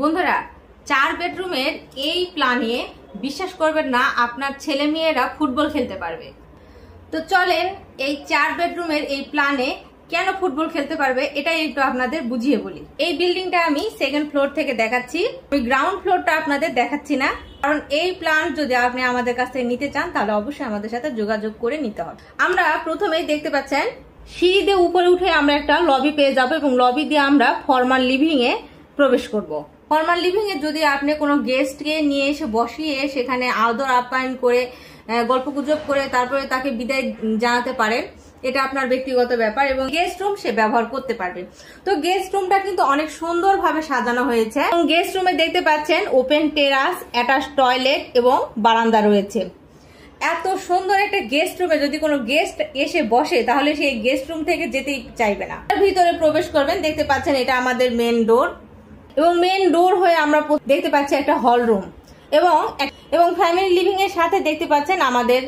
বন্ধুরা, 4 বেডরুমের এই প্ল্যানে বিশ্বাস করবেন না আপনার ছেলে মেয়েরা ফুটবল খেলতে পারবে। তো চলেন এই 4 বেডরুমের এই প্ল্যানে কেন ফুটবল খেলতে পারবে এটাই একটু আপনাদের বুঝিয়ে বলি। এই বিল্ডিংটা আমি সেকেন্ড ফ্লোর থেকে দেখাচ্ছি, ওই গ্রাউন্ড ফ্লোরটা আপনাদের দেখাচ্ছি না, কারণ এই প্ল্যান যদি আপনি আমাদের কাছ থেকে নিতে চান তাহলে অবশ্যই আমাদের সাথে যোগাযোগ করে নিতে হবে। আমরা প্রথমেই দেখতে পাচ্ছেন সিঁড়ি দিয়ে উপরে উঠে আমরা একটা লবি পেয়ে যাবো এবং লবি দিয়ে আমরা ফর্মাল লিভিং এ প্রবেশ করব। ফর্মাল লিভিং এ যদি আপনি কোনো গেস্টকে নিয়ে এসে বসিয়ে সেখানে আদর আপ্যায়ন করে গল্পগুজব করে তারপরে তাকে বিদায় জানাতে পারেন, এটা আপনার ব্যক্তিগত ব্যাপার এবং গেস্ট রুম সে ব্যবহার করতে পারবে। তো গেস্ট রুমটা কিন্তু অনেক সুন্দরভাবে সাজানো হয়েছে এবং গেস্ট রুমে দেখতে পাচ্ছেন ওপেন টেরাস, অ্যাটাচ টয়লেট এবং বারান্দা রয়েছে। এত সুন্দর একটা গেস্ট রুমে যদি কোনো গেস্ট এসে বসে তাহলে সেই গেস্ট রুম থেকে যেতেই চাইবে না। ভিতরে প্রবেশ করবেন, দেখতে পাচ্ছেন এটা আমাদের মেন ডোর এবং মেন ডোর হয়ে আমরা দেখতে পাচ্ছি একটা হল রুম এবং ফ্যামিলি লিভিং এর সাথে দেখতে পাচ্ছেন আমাদের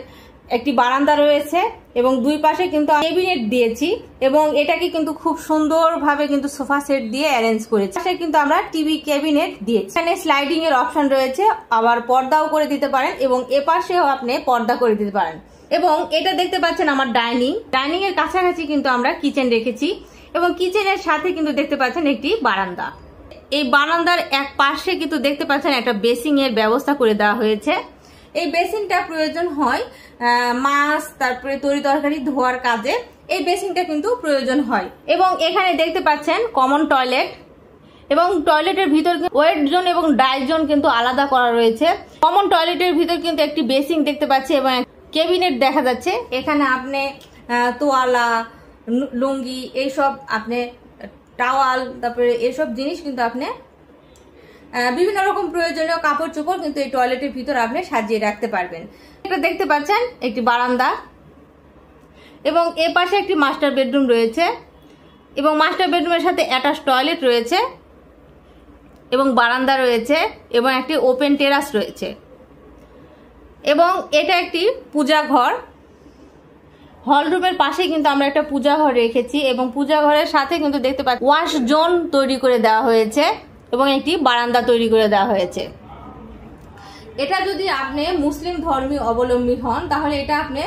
একটি বারান্দা রয়েছে এবং দুই পাশে কিন্তু ক্যাবিনেট দিয়েছি এবং এটাকে কিন্তু খুব সুন্দরভাবে কিন্তু সোফা সেট দিয়ে অ্যারেঞ্জ করেছি। পাশে কিন্তু আমরা টিভি ক্যাবিনেট দিয়েছি, এখানে স্লাইডিং এর অপশন রয়েছে, আবার পর্দাও করে দিতে পারেন এবং এপাশেও আপনি পর্দা করে দিতে পারেন। এবং এটা দেখতে পাচ্ছেন আমার ডাইনিং এর কাছাকাছি কিন্তু আমরা কিচেন রেখেছি এবং কিচেনের সাথে কিন্তু দেখতে পাচ্ছেন একটি বারান্দা। এই বারান্দার এক পাশে কিন্তু দেখতে পাচ্ছেন একটা বেসিং এর ব্যবস্থা করে দেওয়া হয়েছে। এই বেসিনটা প্রয়োজন হয় মাছ তারপরে তরি তরকারি ধোয়ার কাজে, এই বেসিনটা কিন্তু প্রয়োজন হয়। এবং এখানে দেখতে পাচ্ছেন কমন টয়লেট এবং টয়লেটের ভিতর ওয়েট জোন এবং ডাই জোন কিন্তু আলাদা করা রয়েছে। কমন টয়লেটের ভিতর কিন্তু একটি বেসিন দেখতে পাচ্ছি এবং ক্যাবিনেট দেখা যাচ্ছে। এখানে আপনি তোয়ালা, লুঙ্গি, এইসব আপনি টাওয়াল, তারপরে এসব জিনিস কিন্তু আপনি বিভিন্ন রকম প্রয়োজনীয় কাপড় চোপড় কিন্তু এই টয়লেটের ভিতর আপনি সাজিয়ে রাখতে পারবেন। এটা দেখতে পাচ্ছেন একটি বারান্দা এবং এ পাশে একটি মাস্টার বেডরুম রয়েছে এবং মাস্টার বেডরুমের সাথে অ্যাটাচ টয়লেট রয়েছে এবং বারান্দা রয়েছে এবং একটি ওপেন টেরাস রয়েছে এবং এটা একটি পূজা ঘর। হল রুমের পাশে কিন্তু আমরা একটা পূজা ঘর রেখেছি এবং পূজা ঘরের সাথে কিন্তু দেখতে পাচ্ছি ওয়াশ জোন তৈরি করে দেওয়া হয়েছে এবং একটি বারান্দা তৈরি করে দেওয়া হয়েছে। এটা যদি আপনি মুসলিম ধর্মী অবলম্বী হন তাহলে এটা আপনি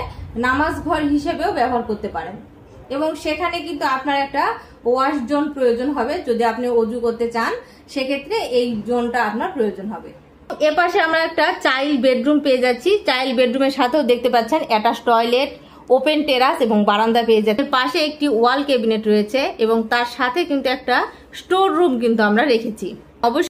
নামাজ ঘর হিসেবেও ব্যবহার করতে পারেন এবং সেখানে কিন্তু আপনার একটা ওয়াশ জোন প্রয়োজন হবে। যদি আপনি অজু করতে চান সেক্ষেত্রে এই জোনটা আপনার প্রয়োজন হবে। এ পাশে আমরা একটা চাইল্ড বেডরুম পেয়ে যাচ্ছি। চাইল্ড বেডরুমের সাথেও দেখতে পাচ্ছেন অ্যাটাচ টয়লেট, ওপেন টেরাস এবং বারান্দা পেয়ে যাচ্ছে। পাশে একটি ওয়াল ক্যাবিনেট রয়েছে এবং তার সাথে কিন্তু একটা স্টোর রুম কিন্তু আমরা রেখেছি। অবশ্যই